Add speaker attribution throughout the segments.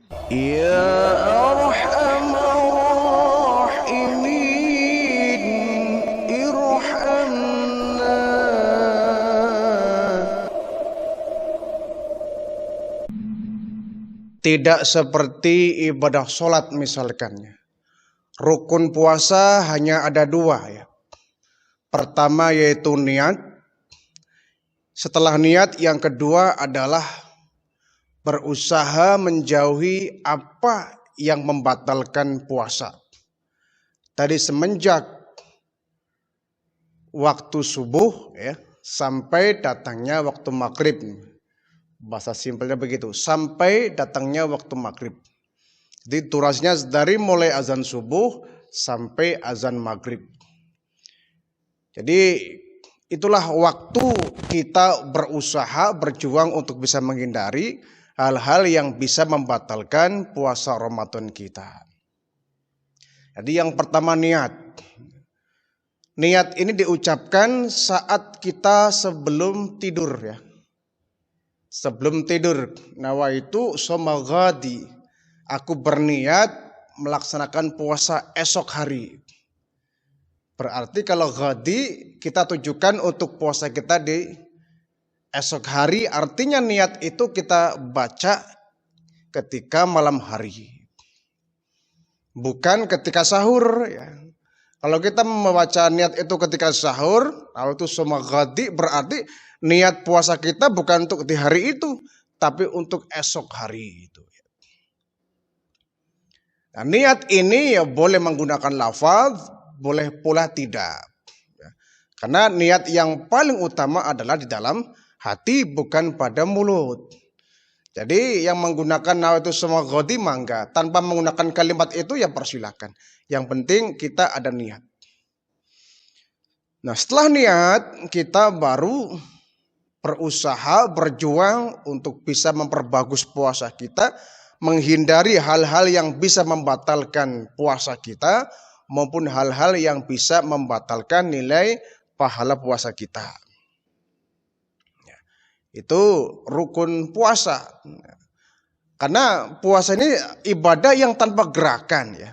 Speaker 1: Ya Arhamar Rahimin, irhamna. Tidak seperti ibadah sholat misalkannya. Rukun puasa hanya ada dua ya. Pertama yaitu niat. Setelah niat yang kedua adalah berusaha menjauhi apa yang membatalkan puasa. Tadi semenjak waktu subuh ya sampai datangnya waktu maghrib. Bahasa simpelnya begitu, sampai datangnya waktu maghrib. Jadi durasinya dari mulai azan subuh sampai azan maghrib. Jadi itulah waktu kita berusaha berjuang untuk bisa menghindari hal-hal yang bisa membatalkan puasa Ramadan kita. Jadi yang pertama niat. Niat ini diucapkan saat kita sebelum tidur ya. Sebelum tidur, nawaitu shoma ghadi. Aku berniat melaksanakan puasa esok hari. Berarti kalau ghadi kita tujukan untuk puasa kita di esok hari, artinya niat itu kita baca ketika malam hari. Bukan ketika sahur ya. Kalau kita membaca niat itu ketika sahur, kalau itu shoma ghadi berarti niat puasa kita bukan untuk di hari itu, tapi untuk esok hari itu. Nah, niat ini ya boleh menggunakan lafaz, boleh pula tidak. Karena niat yang paling utama adalah di dalam hati, bukan pada mulut. Jadi yang menggunakan nawaitu shoma ghadi mangga, tanpa menggunakan kalimat itu ya persilakan. Yang penting kita ada niat. Nah, setelah niat kita baru berusaha berjuang untuk bisa memperbagus puasa kita, menghindari hal-hal yang bisa membatalkan puasa kita maupun hal-hal yang bisa membatalkan nilai pahala puasa kita. Itu rukun puasa. Karena puasa ini ibadah yang tanpa gerakan ya.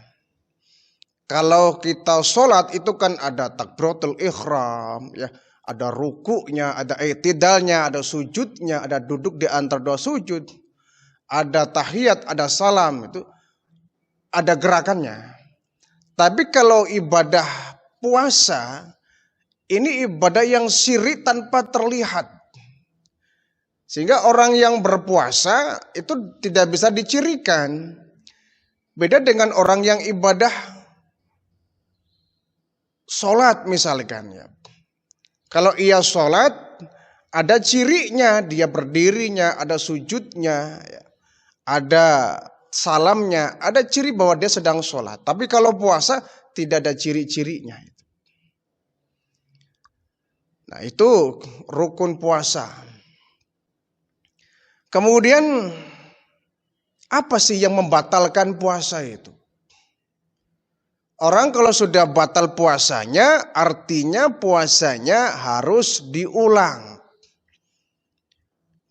Speaker 1: Kalau kita sholat itu kan ada takbiratul ihram ya. Ada rukuknya, ada i'tidalnya, ada sujudnya, ada duduk di antara dua sujud, ada tahiyat, ada salam, itu ada gerakannya. Tapi kalau ibadah puasa, ini ibadah yang sirri tanpa terlihat. Sehingga orang yang berpuasa itu tidak bisa dicirikan. Beda dengan orang yang ibadah sholat misalkan ya. Kalau ia sholat, ada cirinya, dia berdirinya, ada sujudnya, ada salamnya, ada ciri bahwa dia sedang sholat. Tapi kalau puasa, tidak ada ciri-cirinya. Nah itu rukun puasa. Kemudian, apa sih yang membatalkan puasa itu? Orang kalau sudah batal puasanya, artinya puasanya harus diulang.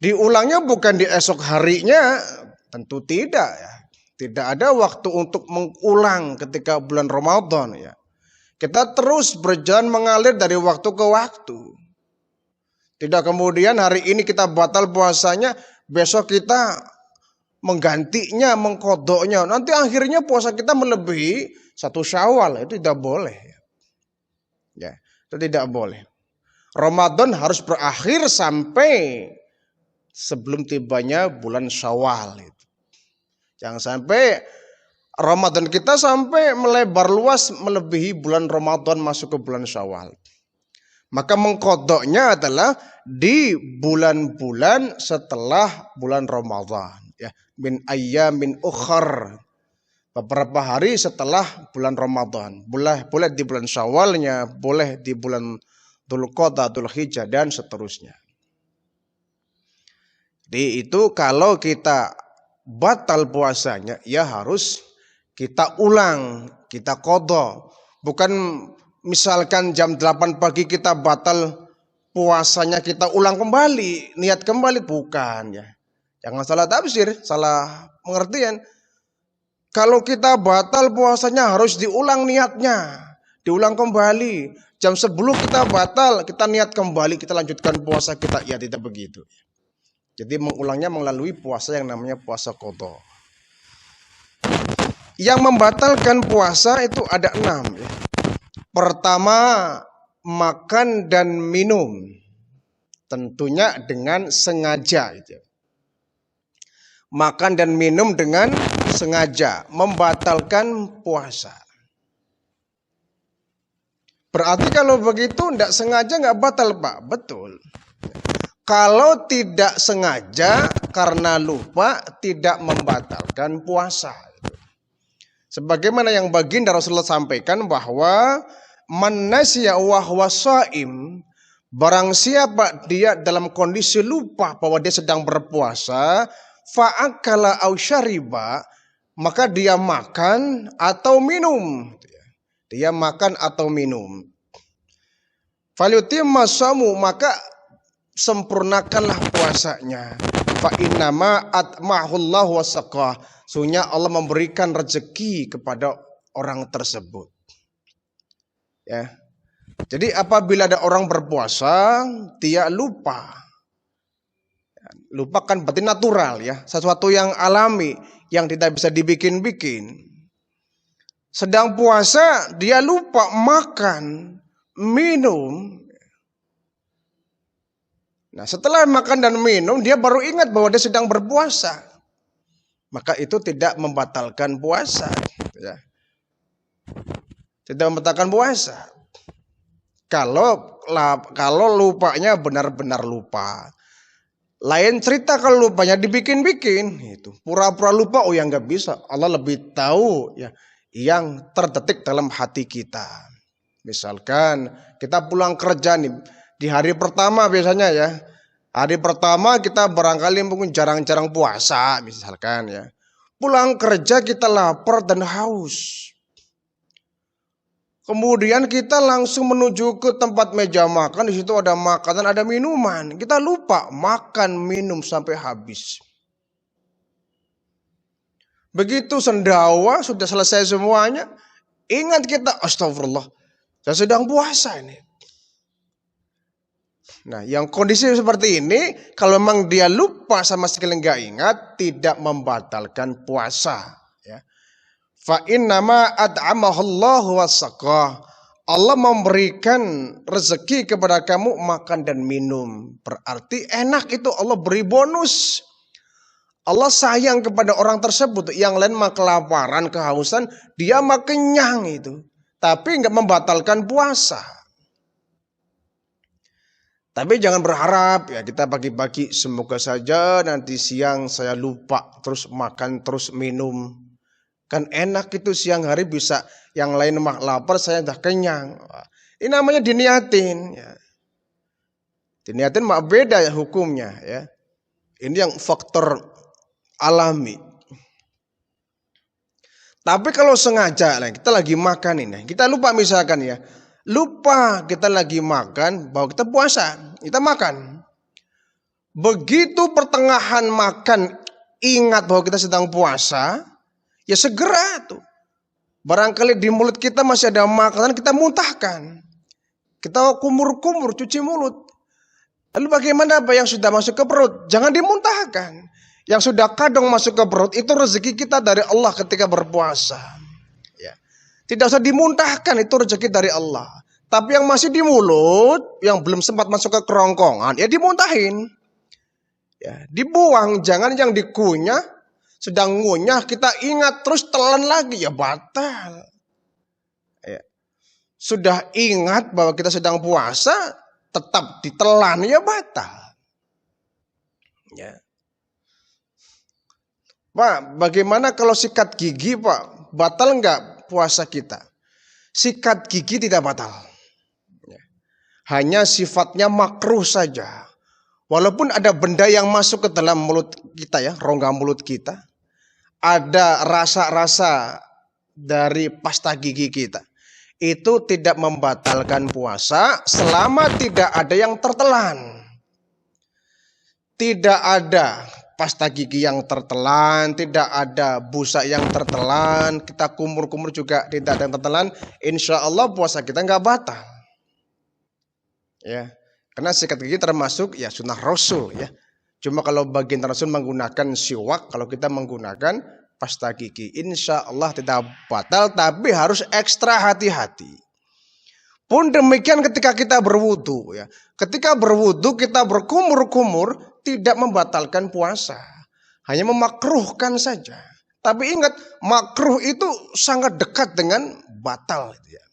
Speaker 1: Diulangnya bukan di esok harinya, tentu tidak ya. Tidak ada waktu untuk mengulang ketika bulan Ramadan ya. Kita terus berjalan mengalir dari waktu ke waktu. Tidak kemudian hari ini kita batal puasanya, besok kita menggantinya, mengkodoknya. Nanti akhirnya puasa kita melebihi 1 Syawal, itu tidak boleh. Ya, itu tidak boleh. Ramadan harus berakhir sampai sebelum tibanya bulan Syawal itu. Jangan sampai Ramadan kita sampai melebar luas melebihi bulan Ramadan masuk ke bulan Syawal. Maka mengkodoknya adalah di bulan-bulan setelah bulan Ramadan. Ya, min ayyamin ukhar. Beberapa hari setelah bulan Ramadan. Boleh di bulan Syawalnya, boleh di bulan Dzulqa'dah, Dzulhijjah, dan seterusnya. Jadi itu kalau kita batal puasanya, ya harus kita ulang, kita qadha. Bukan misalkan jam 8 pagi kita batal puasanya, kita ulang kembali, niat kembali, bukan ya. Jangan salah tafsir, salah pengertian. Kalau kita batal puasanya harus diulang niatnya, diulang kembali. Jam 10 kita batal, kita niat kembali, kita lanjutkan puasa kita. Ya tidak begitu. Jadi mengulangnya melalui puasa yang namanya puasa qadha. Yang membatalkan puasa itu ada 6 ya. Pertama, makan dan minum. Tentunya dengan sengaja itu. Makan dan minum dengan sengaja membatalkan puasa. Berarti kalau begitu tidak sengaja nggak batal, Pak. Betul. Kalau tidak sengaja karena lupa tidak membatalkan puasa. Sebagaimana yang baginda Rasulullah sampaikan bahwa man nasiya wa huwa shaim, barang siapa dia dalam kondisi lupa bahwa dia sedang berpuasa, fa'akala aw syariba, maka dia makan atau minum. Dia makan atau minum. Falyutimma shamu, maka sempurnakanlah puasanya. Fa innama atma'ahullahu wasaqah. Sesungguhnya Allah memberikan rezeki kepada orang tersebut. Ya. Jadi apabila ada orang berpuasa, dia lupa. Lupa kan berarti natural ya, sesuatu yang alami yang tidak bisa dibikin-bikin. Sedang puasa dia lupa makan, minum. Nah, setelah makan dan minum dia baru ingat bahwa dia sedang berpuasa. Maka itu tidak membatalkan puasa ya. Tidak membatalkan puasa. Kalau lupanya benar-benar lupa. Lain cerita kalau lupanya dibikin-bikin itu. Pura-pura lupa, oh ya nggak bisa. Allah lebih tahu ya yang terdetik dalam hati kita. Misalkan kita pulang kerja nih di hari pertama biasanya ya. Hari pertama kita barangkali mungkin jarang-jarang puasa misalkan ya. Pulang kerja kita lapar dan haus. Kemudian kita langsung menuju ke tempat meja makan, di situ ada makanan, ada minuman. Kita lupa makan, minum sampai habis. Begitu sendawa sudah selesai semuanya, ingat kita, astagfirullah, saya sedang puasa ini. Nah, yang kondisi seperti ini, kalau memang dia lupa sama sekali nggak ingat, tidak membatalkan puasa. Ya. Fa innama at'amahallahu wasaqah. Allah memberikan rezeki kepada kamu makan dan minum. Berarti enak itu, Allah beri bonus. Allah sayang kepada orang tersebut. Yang lain mah kelaparan, kehausan, dia mah kenyang itu. Tapi nggak membatalkan puasa. Tapi jangan berharap ya kita pagi-pagi semoga saja nanti siang saya lupa terus makan terus minum. Kan enak itu siang hari bisa yang lain mah lapar saya udah kenyang. Ini namanya diniatin ya. Diniatin mah beda ya hukumnya ya. Ini yang faktor alami. Tapi kalau sengaja kita lagi makan ini, kita lupa misalkan ya. Lupa kita lagi makan bahwa kita puasa, kita makan. Begitu pertengahan makan ingat bahwa kita sedang puasa, ya segera tuh. Barangkali di mulut kita masih ada makanan, kita muntahkan. Kita kumur-kumur, cuci mulut. Lalu bagaimana apa yang sudah masuk ke perut? Jangan dimuntahkan. Yang sudah kadang masuk ke perut itu rezeki kita dari Allah ketika berpuasa. Tidak usah dimuntahkan, itu rezeki dari Allah. Tapi yang masih di mulut, yang belum sempat masuk ke kerongkongan, ya dimuntahin. Ya, dibuang, jangan yang dikunyah, sedang ngunyah, kita ingat terus telan lagi, ya batal. Ya. Sudah ingat bahwa kita sedang puasa, tetap ditelan, ya batal. Ya. Pak, bagaimana kalau sikat gigi, Pak? Batal enggak puasa kita? Sikat gigi tidak batal. Hanya sifatnya makruh saja. Walaupun ada benda yang masuk ke dalam mulut kita ya, rongga mulut kita. Ada rasa-rasa dari pasta gigi kita. Itu tidak membatalkan puasa selama tidak ada yang tertelan. Tidak ada pasta gigi yang tertelan, tidak ada busa yang tertelan, kita kumur-kumur juga tidak ada yang tertelan, insya Allah puasa kita nggak batal. Ya, karena sikat gigi termasuk ya sunnah Rasul ya. Cuma kalau bagian Rasul menggunakan siwak, kalau kita menggunakan pasta gigi, insya Allah tidak batal, tapi harus ekstra hati-hati. Pun demikian ketika kita berwudu ya. Ketika berwudu kita berkumur-kumur tidak membatalkan puasa. Hanya memakruhkan saja. Tapi ingat, makruh itu sangat dekat dengan batal ya.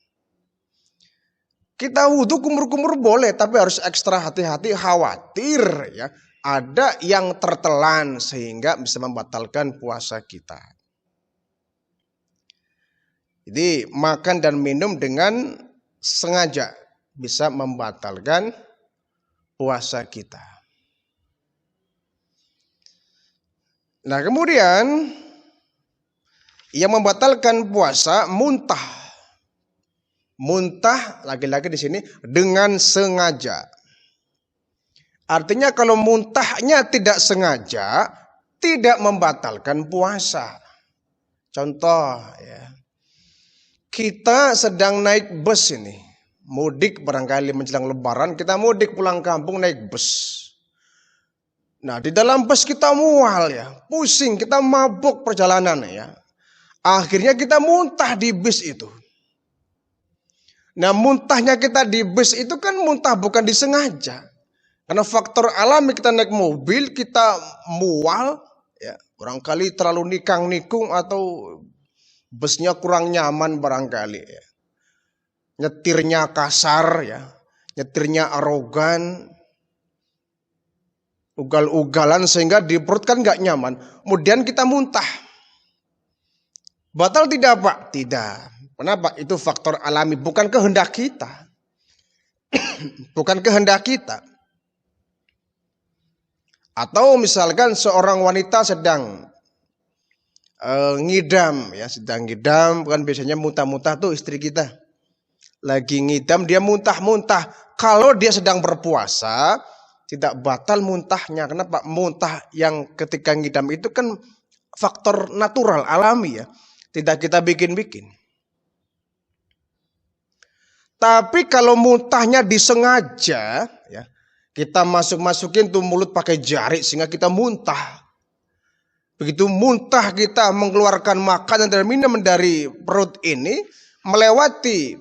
Speaker 1: Kita wudu kumur-kumur boleh, tapi harus ekstra hati-hati, khawatir ya ada yang tertelan sehingga bisa membatalkan puasa kita. Jadi makan dan minum dengan sengaja bisa membatalkan puasa kita. Nah, kemudian yang membatalkan puasa muntah. Muntah lagi-lagi di sini dengan sengaja. Artinya kalau muntahnya tidak sengaja tidak membatalkan puasa. Contoh ya. Kita sedang naik bus ini, mudik barangkali menjelang lebaran, kita mudik pulang kampung naik bus. Nah di dalam bus kita mual ya, pusing, kita mabuk perjalanan ya. Akhirnya kita muntah di bus itu. Nah muntahnya kita di bus itu kan muntah bukan disengaja. Karena faktor alami kita naik mobil, kita mual, ya barangkali terlalu nikang-nikung atau busnya kurang nyaman barangkali ya. Nyetirnya kasar ya, nyetirnya arogan, ugal-ugalan sehingga di perut kan gak nyaman. Kemudian kita muntah. Batal tidak Pak? Tidak. Kenapa? Itu faktor alami, bukan kehendak kita. Bukan kehendak kita. Atau misalkan seorang wanita sedang ngidam ya, sedang ngidam, kan biasanya muntah-muntah tuh istri kita. Lagi ngidam dia muntah-muntah. Kalau dia sedang berpuasa tidak batal muntahnya. Kenapa? Muntah yang ketika ngidam itu kan faktor natural, alami ya. Tidak kita bikin-bikin. Tapi kalau muntahnya disengaja ya, kita masukin tuh mulut pakai jari sehingga kita muntah. Begitu muntah kita mengeluarkan makanan dan minum dari perut ini, melewati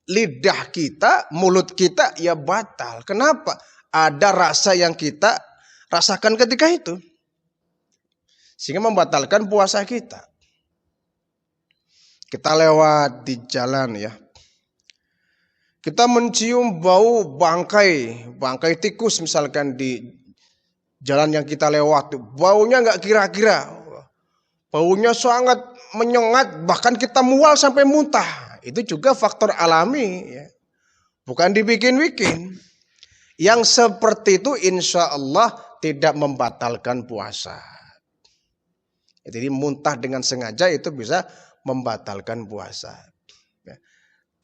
Speaker 1: lidah kita, mulut kita, ya batal. Kenapa? Ada rasa yang kita rasakan ketika itu. Sehingga membatalkan puasa kita. Kita lewat di jalan ya. Kita mencium bau bangkai tikus misalkan di jalan yang kita lewati, baunya nggak kira-kira, baunya sangat menyengat, bahkan kita mual sampai muntah. Itu juga faktor alami, ya. Bukan dibikin-bikin. Yang seperti itu insya Allah tidak membatalkan puasa. Jadi muntah dengan sengaja itu bisa membatalkan puasa.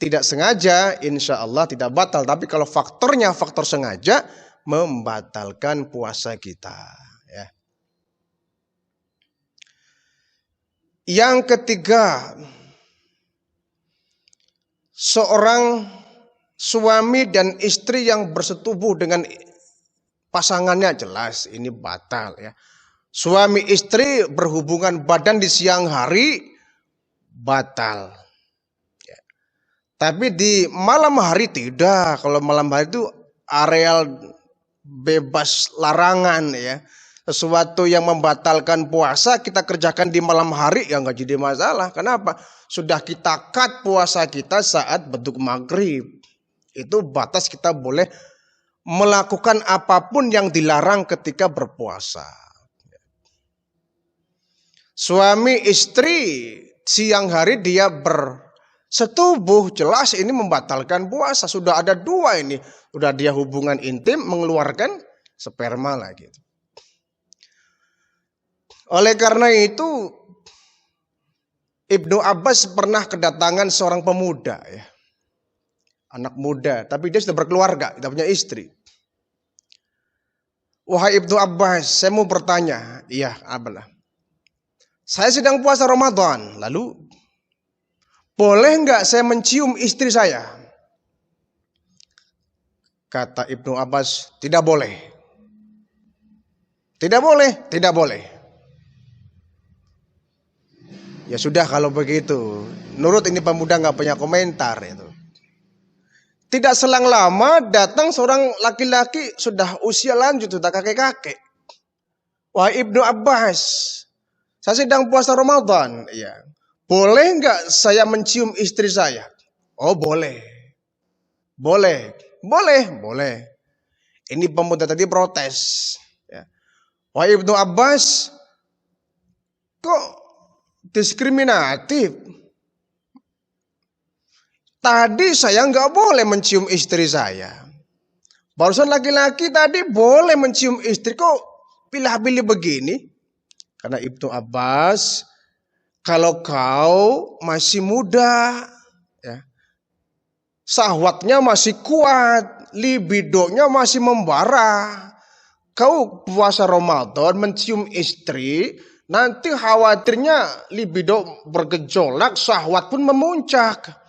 Speaker 1: Tidak sengaja insya Allah tidak batal, tapi kalau faktornya faktor sengaja, membatalkan puasa kita ya. Yang ketiga, seorang suami dan istri yang bersetubuh dengan pasangannya, jelas ini batal ya. Suami istri berhubungan badan di siang hari batal ya. Tapi di malam hari tidak. Kalau malam hari itu areal bebas larangan ya. Sesuatu yang membatalkan puasa kita kerjakan di malam hari ya nggak jadi masalah. Kenapa? Sudah kita cut puasa kita saat beduk maghrib. Itu batas kita boleh melakukan apapun yang dilarang ketika berpuasa. Suami istri siang hari dia bersetubuh, jelas ini membatalkan puasa. Sudah ada dua ini. Sudah dia hubungan intim mengeluarkan sperma lagi. Oleh karena itu Ibnu Abbas pernah kedatangan seorang pemuda ya. Anak muda, tapi dia sudah berkeluarga, tidak punya istri. Wahai Ibnu Abbas, saya mau bertanya. Iya, apalah. Saya sedang puasa Ramadan, lalu boleh nggak saya mencium istri saya? Kata Ibnu Abbas, tidak boleh. Tidak boleh, tidak boleh. Ya sudah kalau begitu. Nurut ini pemuda nggak punya komentar itu. Tidak selang lama datang seorang laki-laki sudah usia lanjut, sudah kakek-kakek. Wahai Ibnu Abbas, saya sedang puasa Ramadan. Ya. Boleh nggak saya mencium istri saya? Oh boleh. Boleh. Boleh. Boleh. Ini pemuda tadi protes. Ya. Wahai Ibnu Abbas, kok diskriminatif? Tadi saya nggak boleh mencium istri saya. Barusan laki-laki tadi boleh mencium istri, kok pilih-pilih begini? Karena Ibnu Abbas, kalau kau masih muda, ya, syahwatnya masih kuat, libidonya masih membara, kau puasa Ramadan mencium istri, nanti khawatirnya libido bergejolak, syahwat pun memuncak.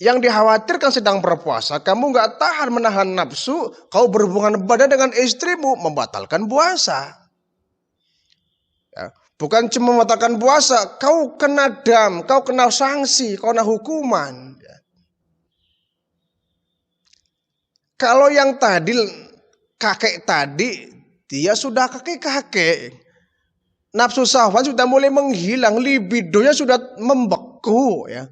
Speaker 1: Yang dikhawatirkan sedang berpuasa, kamu nggak tahan menahan nafsu, kau berhubungan badan dengan istrimu, membatalkan puasa. Ya, bukan cuma membatalkan puasa, kau kena dam, kau kena sanksi, kau kena hukuman. Ya. Kalau yang tadi, kakek tadi, dia sudah kakek-kakek. Nafsu syahwat sudah mulai menghilang, libidonya sudah membeku, ya.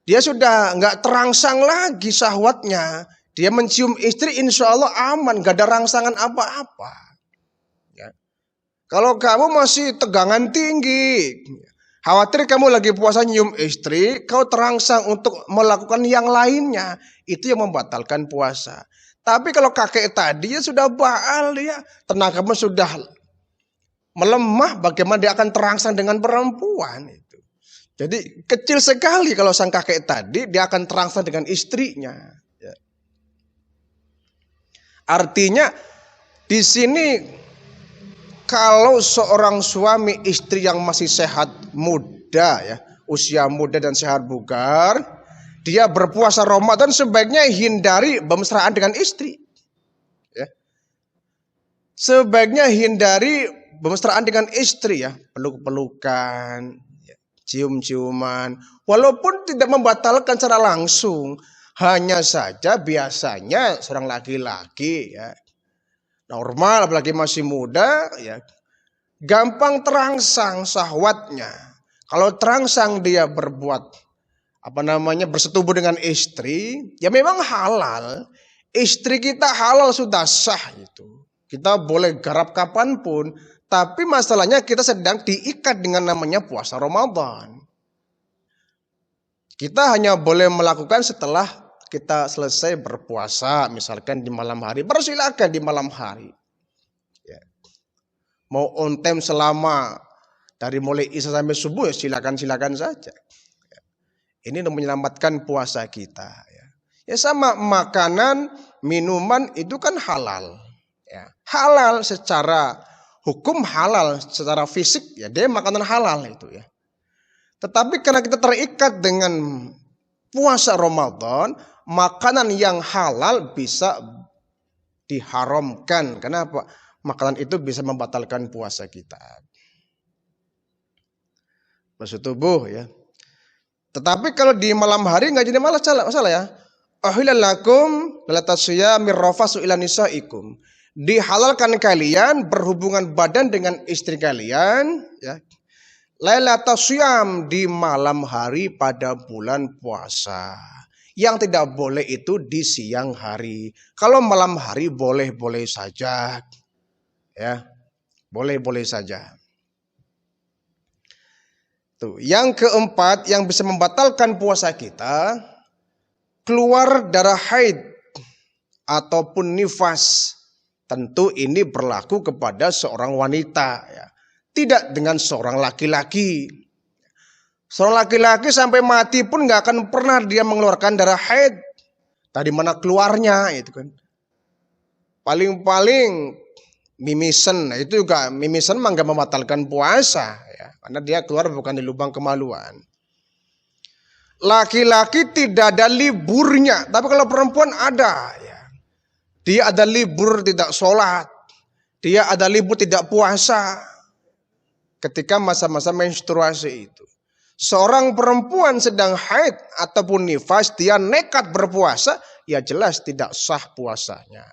Speaker 1: Dia sudah nggak terangsang lagi syahwatnya. Dia mencium istri insya Allah aman, gak ada rangsangan apa-apa. Ya. Kalau kamu masih tegangan tinggi, khawatir kamu lagi puasa nyium istri, kau terangsang untuk melakukan yang lainnya. Itu yang membatalkan puasa. Tapi kalau kakek tadi ya sudah baal dia, tenagamu sudah melemah, bagaimana dia akan terangsang dengan perempuan itu. Jadi kecil sekali kalau sang kakek tadi dia akan terangsang dengan istrinya. Ya. Artinya di sini kalau seorang suami istri yang masih sehat muda, ya, usia muda dan sehat bugar, dia berpuasa Ramadan sebaiknya hindari bermesraan dengan istri. Ya. Sebaiknya hindari bermesraan dengan istri, ya, peluk-pelukan, cium-ciuman, walaupun tidak membatalkan secara langsung, hanya saja biasanya seorang laki-laki, ya, normal apalagi masih muda, ya, gampang terangsang syahwatnya. Kalau terangsang dia berbuat bersetubuh dengan istri, ya memang halal. Istri kita halal sudah sah itu. Kita boleh garap kapanpun. Tapi masalahnya kita sedang diikat dengan namanya puasa Ramadan. Kita hanya boleh melakukan setelah kita selesai berpuasa, misalkan di malam hari, persilakan di malam hari. Ya. Mau on time selama dari mulai isya sampai subuh, ya silakan saja. Ya. Ini untuk menyelamatkan puasa kita. Ya sama makanan, minuman itu kan halal. Ya. Halal secara hukum halal secara fisik, ya dia makanan halal itu, ya. Tetapi karena kita terikat dengan puasa Ramadan, makanan yang halal bisa diharamkan. Kenapa? Makanan itu bisa membatalkan puasa kita. Bersetubuh, ya. Tetapi kalau di malam hari nggak jadi masalah, ya. Ahilal lakum latasyamir rafasu ila nisaikum. Dihalalkan kalian berhubungan badan dengan istri kalian, ya. Lailatul syam, di malam hari pada bulan puasa. Yang tidak boleh itu di siang hari. Kalau malam hari boleh-boleh saja. Ya. Boleh-boleh saja. Tuh, yang keempat yang bisa membatalkan puasa kita, keluar darah haid ataupun nifas. Tentu ini berlaku kepada seorang wanita, ya. Tidak dengan seorang laki-laki. Seorang laki-laki sampai mati pun gak akan pernah dia mengeluarkan darah haid. Tadi mana keluarnya itu kan. Paling-paling mimisen. Nah, itu juga mimisen mah nggak membatalkan puasa ya, karena dia keluar bukan di lubang kemaluan. Laki-laki tidak ada liburnya, tapi kalau perempuan ada ya. Dia ada libur tidak sholat, dia ada libur tidak puasa ketika masa-masa menstruasi itu. Seorang perempuan sedang haid ataupun nifas, dia nekat berpuasa, ya jelas tidak sah puasanya.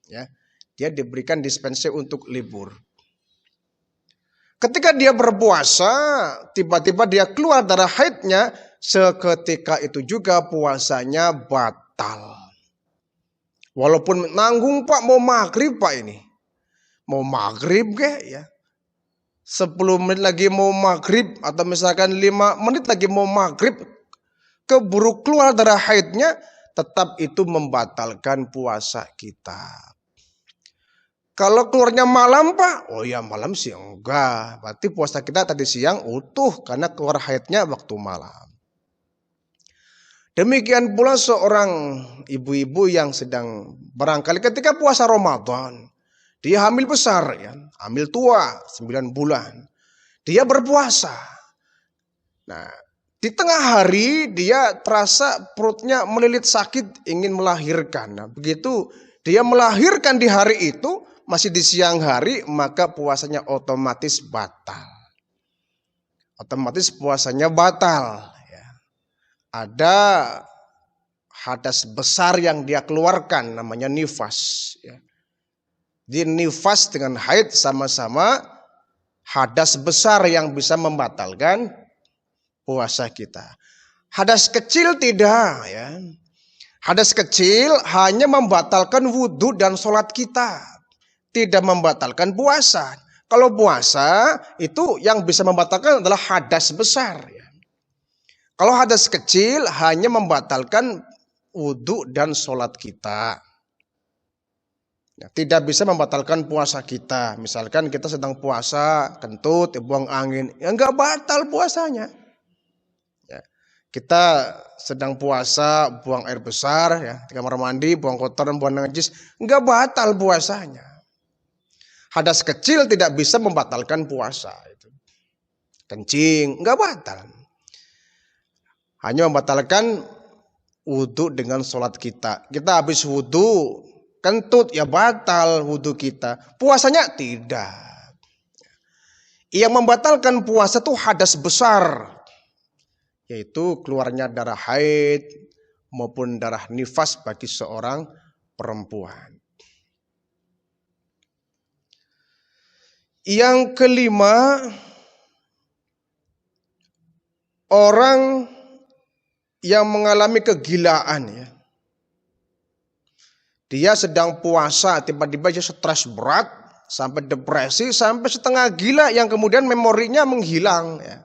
Speaker 1: Ya, dia diberikan dispensi untuk libur. Ketika dia berpuasa, tiba-tiba dia keluar darah haidnya, seketika itu juga puasanya batal. Walaupun nanggung Pak, mau maghrib Pak ini. Mau maghrib ke ya. 10 menit lagi mau maghrib, atau misalkan 5 menit lagi mau maghrib, keburu keluar darah haidnya, tetap itu membatalkan puasa kita. Kalau keluarnya malam Pak, oh ya malam sih enggak. Berarti puasa kita tadi siang utuh karena keluar haidnya waktu malam. Demikian pula seorang ibu-ibu yang sedang barangkali ketika puasa Ramadan, dia hamil besar, ya, hamil tua 9 bulan. Dia berpuasa. Nah, di tengah hari dia terasa perutnya melilit sakit, ingin melahirkan. Nah, begitu dia melahirkan di hari itu, masih di siang hari, maka puasanya otomatis batal. Otomatis puasanya batal. Ada hadas besar yang dia keluarkan, namanya nifas. Di nifas dengan haid sama-sama hadas besar yang bisa membatalkan puasa kita. Hadas kecil tidak, ya. Hadas kecil hanya membatalkan wudhu dan sholat kita, tidak membatalkan puasa. Kalau puasa itu yang bisa membatalkan adalah hadas besar, ya. Kalau hadas kecil hanya membatalkan wudhu dan sholat kita. Ya, tidak bisa membatalkan puasa kita. Misalkan kita sedang puasa, kentut, buang angin, ya nggak batal puasanya. Ya, kita sedang puasa, buang air besar, ya, di kamar mandi, buang kotoran, buang najis, nggak batal puasanya. Hadas kecil tidak bisa membatalkan puasa. Kencing, nggak batal. Hanya membatalkan wudhu dengan sholat kita. Kita habis wudhu, kentut, ya batal wudhu kita. Puasanya tidak. Yang membatalkan puasa itu hadas besar, yaitu keluarnya darah haid maupun darah nifas bagi seorang perempuan. Yang kelima, orang yang mengalami kegilaan, ya. Dia sedang puasa, tiba-tiba dia stres berat, sampai depresi, sampai setengah gila yang kemudian memorinya menghilang, ya.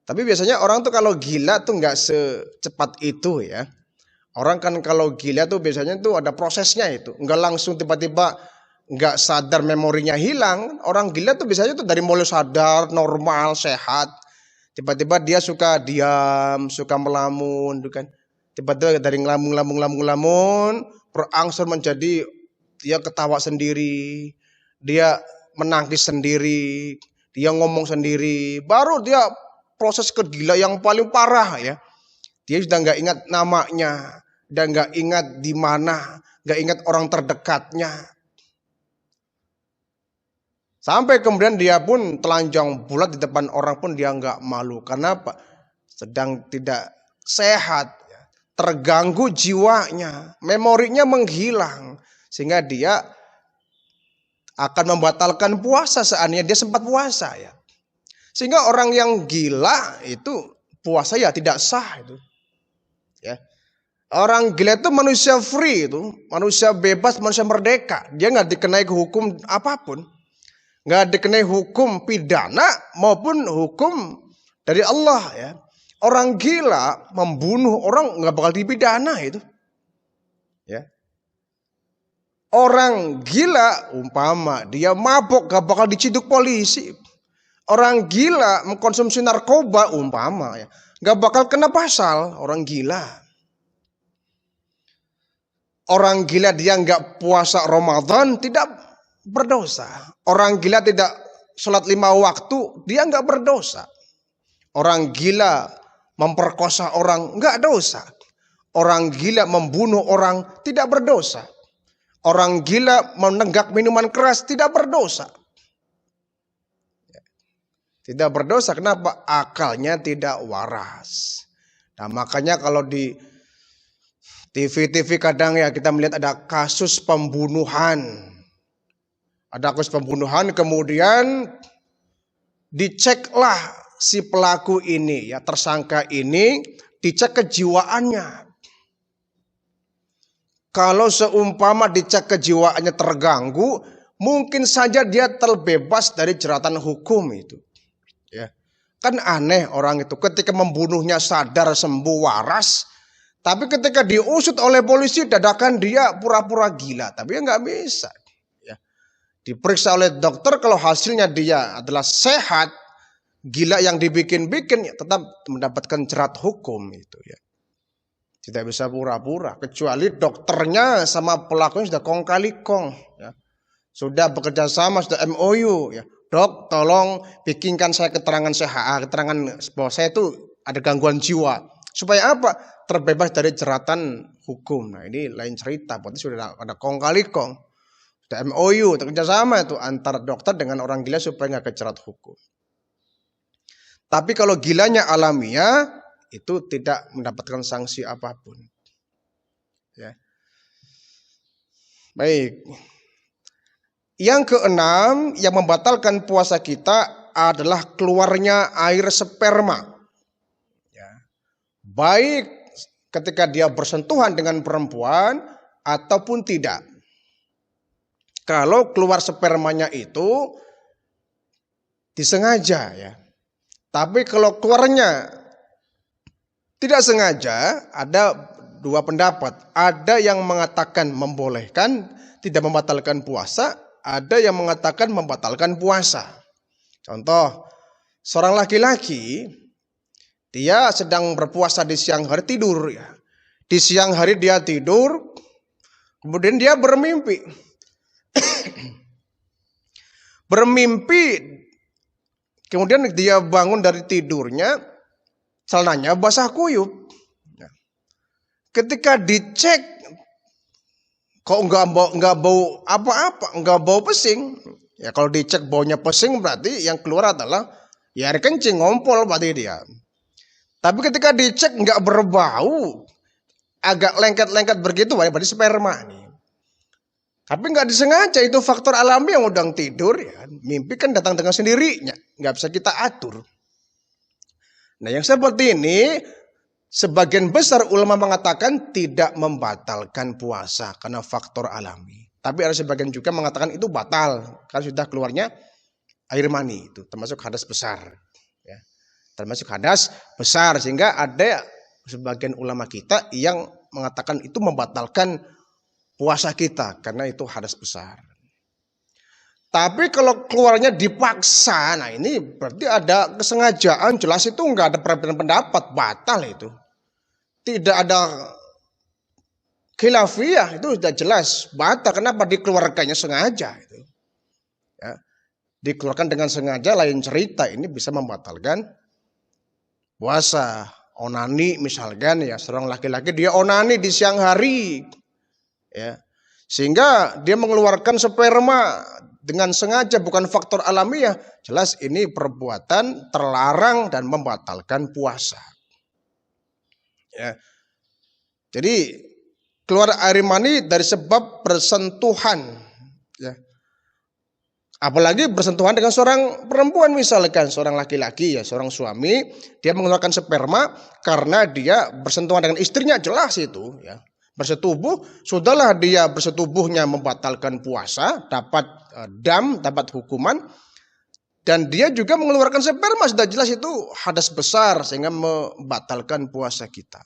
Speaker 1: Tapi biasanya orang tuh kalau gila tuh nggak secepat itu, ya. Orang kan kalau gila tuh biasanya tuh ada prosesnya itu, nggak langsung tiba-tiba nggak sadar memorinya hilang. Orang gila tuh biasanya tuh dari mulai sadar, normal, sehat, tiba-tiba dia suka diam, suka melamun, kan? Tiba-tiba dari ngelamun, berangsur menjadi dia ketawa sendiri, dia menangis sendiri, dia ngomong sendiri, baru dia proses kegila yang paling parah, ya. Dia sudah nggak ingat namanya, dan nggak ingat di mana, nggak ingat orang terdekatnya. Sampai kemudian dia pun telanjang bulat di depan orang pun dia nggak malu. Karena apa? Sedang tidak sehat, terganggu jiwanya, memorinya menghilang, sehingga dia akan membatalkan puasa seandainya dia sempat puasa, ya. Sehingga orang yang gila itu puasa ya tidak sah itu, ya. Orang gila itu manusia free, itu manusia bebas, manusia merdeka. Dia nggak dikenai hukum apapun. Nggak dikenai hukum pidana maupun hukum dari Allah, ya. Orang gila membunuh orang nggak bakal dipidana itu, ya. Orang gila umpama dia mabok nggak bakal diciduk polisi. Orang gila mengkonsumsi narkoba umpama, ya, nggak bakal kena pasal orang gila. Orang gila dia nggak puasa Ramadan tidak berdosa. Orang gila tidak sholat 5 waktu, dia nggak berdosa. Orang gila memperkosa orang, nggak dosa. Orang gila membunuh orang, tidak berdosa. Orang gila menenggak minuman keras, tidak berdosa. Tidak berdosa, kenapa? Akalnya tidak waras. Nah makanya kalau di TV-TV kadang ya kita melihat ada kasus pembunuhan. Ada kasus pembunuhan, kemudian diceklah si pelaku ini, ya tersangka ini, dicek kejiwaannya. Kalau seumpama dicek kejiwaannya terganggu, mungkin saja dia terbebas dari jeratan hukum itu. Ya, kan aneh orang itu ketika membunuhnya sadar sembuh waras, tapi ketika diusut oleh polisi dadakan dia pura-pura gila, tapi nggak bisa. Ya, diperiksa oleh dokter kalau hasilnya dia adalah sehat, gila yang dibikin-bikin ya tetap mendapatkan jerat hukum itu ya. Tidak bisa pura-pura kecuali dokternya sama pelakunya sudah kong kali kong ya. Sudah bekerja sama, sudah MOU ya. Dok, tolong bikinkan saya keterangan CHA, keterangan bahwa saya itu ada gangguan jiwa. Supaya apa? Terbebas dari jeratan hukum. Nah ini lain cerita, berarti sudah ada kong kali kong. Sudah MOU, kerjasama itu antara dokter dengan orang gila supaya nggak kejerat hukum. Tapi kalau gilanya alamiah, itu tidak mendapatkan sanksi apapun. Ya. Baik. Yang keenam, yang membatalkan puasa kita adalah keluarnya air sperma. Ya. Baik ketika dia bersentuhan dengan perempuan ataupun tidak. Kalau keluar spermanya itu disengaja ya. Tapi kalau keluarnya tidak sengaja, ada dua pendapat. Ada yang mengatakan membolehkan, tidak membatalkan puasa. Ada yang mengatakan membatalkan puasa. Contoh, seorang laki-laki, dia sedang berpuasa di siang hari tidur ya. Di siang hari dia tidur, kemudian dia bermimpi. Bermimpi, kemudian dia bangun dari tidurnya, celananya basah kuyup. Ketika dicek, kok nggak bau apa-apa, nggak bau pesing. Ya kalau dicek baunya pesing berarti yang keluar adalah ya air kencing, ngompol berarti dia. Tapi ketika dicek nggak berbau, agak lengket-lengket begitu, berarti sperma nih. Tapi nggak disengaja, itu faktor alami yang udah tidur ya. Mimpi kan datang dengan sendirinya, nggak bisa kita atur. Nah yang seperti ini, sebagian besar ulama mengatakan tidak membatalkan puasa karena faktor alami. Tapi ada sebagian juga mengatakan itu batal karena sudah keluarnya air mani, itu termasuk hadas besar. Ya. Termasuk hadas besar, sehingga ada sebagian ulama kita yang mengatakan itu membatalkan puasa kita karena itu hadas besar. Tapi kalau keluarnya dipaksa, nah ini berarti ada kesengajaan, jelas itu nggak ada perbedaan pendapat, batal itu. Tidak ada khilafiyah, itu sudah jelas batal. Kenapa? Dikeluarkannya sengaja itu. Ya, dikeluarkan dengan sengaja lain cerita, ini bisa membatalkan puasa. Onani misalkan ya, seorang laki-laki dia onani di siang hari. Ya. Sehingga dia mengeluarkan sperma dengan sengaja, bukan faktor alamiah. Jelas ini perbuatan terlarang dan membatalkan puasa. Ya. Jadi keluar air mani dari sebab bersentuhan. Ya. Apalagi bersentuhan dengan seorang perempuan, misalkan seorang laki-laki ya, seorang suami, dia mengeluarkan sperma karena dia bersentuhan dengan istrinya, jelas itu ya. Bersetubuh, sudahlah dia bersetubuhnya membatalkan puasa, dapat dam, dapat hukuman. Dan dia juga mengeluarkan sperma, sudah jelas itu hadas besar sehingga membatalkan puasa kita.